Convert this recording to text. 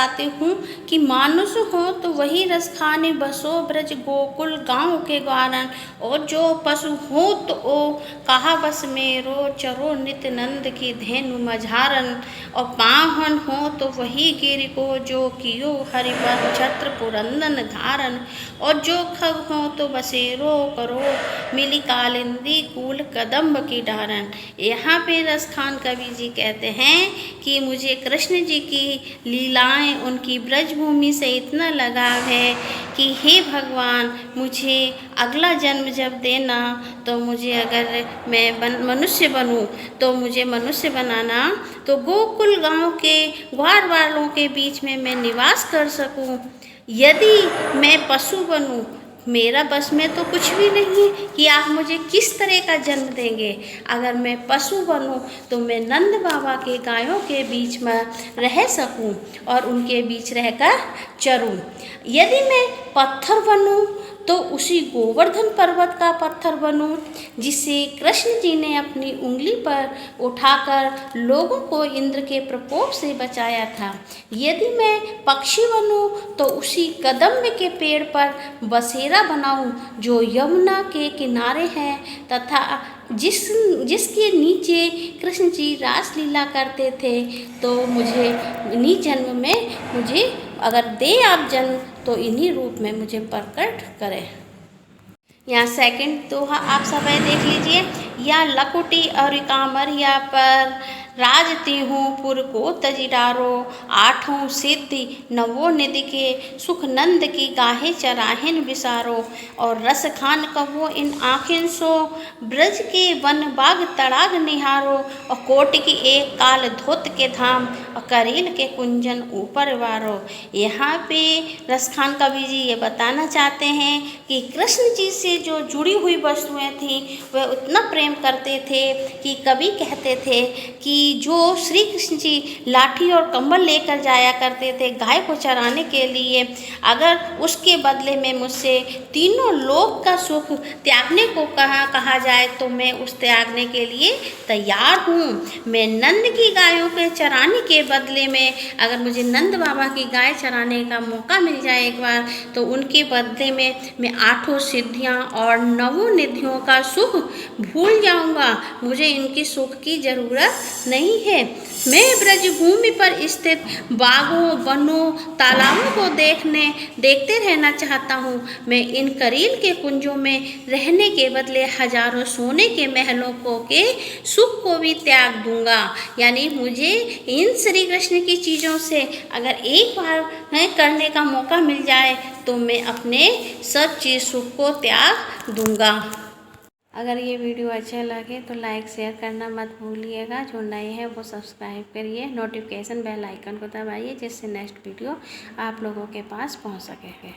बताती हूँ कि मानुष हो तो वही रस खाने, बसो ब्रज गोकुल गाँव के ग्वारन। और जो पशु हो तो ओ कहा बस मेरो, चरो नित्य नंद की धेनु मझारन। और पावन हो तो वही गिर को, जो कियो हरिवर छत्र पुरंदन धारन। और जो खग हो तो बसेरो करो, मिली कालिंदी कूल कदम्ब की डारन। यहाँ पे रसखान कवि जी कहते हैं कि मुझे कृष्ण जी की लीलाएं, उनकी ब्रजभूमि से इतना लगाव है कि हे भगवान, मुझे अगला जन्म जब देना तो मुझे, अगर मैं मनुष्य बनूं तो मुझे मनुष्य बनाना, तो गोकुल गांव के ग्वार वालों के बीच में मैं निवास कर सकूं। यदि मैं पशु बनूं, मेरा बस में तो कुछ भी नहीं है कि आप मुझे किस तरह का जन्म देंगे। अगर मैं पशु बनूं तो मैं नंद बाबा के गायों के बीच में रह सकूं और उनके बीच रहकर चरूं। यदि मैं पत्थर बनूं तो उसी गोवर्धन पर्वत का पत्थर बनूं, जिसे कृष्ण जी ने अपनी उंगली पर उठाकर लोगों को इंद्र के प्रकोप से बचाया था। यदि मैं पक्षी बनूं तो उसी कदम्ब के पेड़ पर बसेरा बनाऊं जो यमुना के किनारे है, तथा जिसके नीचे कृष्ण जी रासलीला करते थे। तो मुझे इन्हीं जन्म में, मुझे अगर दे आप जन्म तो इन्हीं रूप में मुझे प्रकट करें। यहाँ सेकंड दोहा आप सब देख लीजिए। या लकुटी और कामरिया पर राजती हूँ पुर को तजिडारो। आठों सिद्धि नवो निधि के, सुख नंद की गाहे चराहिन विसारो। और रस खान कहो इन आँखिन सो, ब्रज के वन बाग तड़ाग निहारो। और कोट की एक काल धोत के धाम, और करील के कुंजन ऊपर वारो। यहाँ पे रसखान कवि जी ये बताना चाहते हैं कि कृष्ण जी से जो जुड़ी हुई वस्तुएं थीं वह उतना प्रेम करते थे कि कवि कहते थे कि जो श्री कृष्ण जी लाठी और कंबल लेकर जाया करते थे गाय को चराने के लिए, अगर उसके बदले में मुझसे तीनों लोक का सुख त्यागने को कहा जाए तो मैं उस त्यागने के लिए तैयार हूँ। मैं नंद की गायों के चराने के बदले में, अगर मुझे नंद बाबा की गाय चराने का मौका मिल जाए एक बार, तो उनके बदले में मैं आठों सिद्धियाँ और नवों निधियों का सुख भूल जाऊंगा। मुझे इनकी सुख की ज़रूरत नहीं है। मैं ब्रजभूमि पर स्थित बागों, वनों, तालाबों को देखते रहना चाहता हूँ। मैं इन करील के कुंजों में रहने के बदले हजारों सोने के महलों के सुख को भी त्याग दूंगा। यानी मुझे इन श्री कृष्ण की चीज़ों से अगर एक बार करने का मौका मिल जाए तो मैं अपने सब चीज़ सुख को त्याग दूंगा। अगर ये वीडियो अच्छा लगे तो लाइक शेयर करना मत भूलिएगा। जो नए हैं वो सब्सक्राइब करिए, नोटिफिकेशन बेल आइकन को दबाइए, जिससे नेक्स्ट वीडियो आप लोगों के पास पहुंच सके।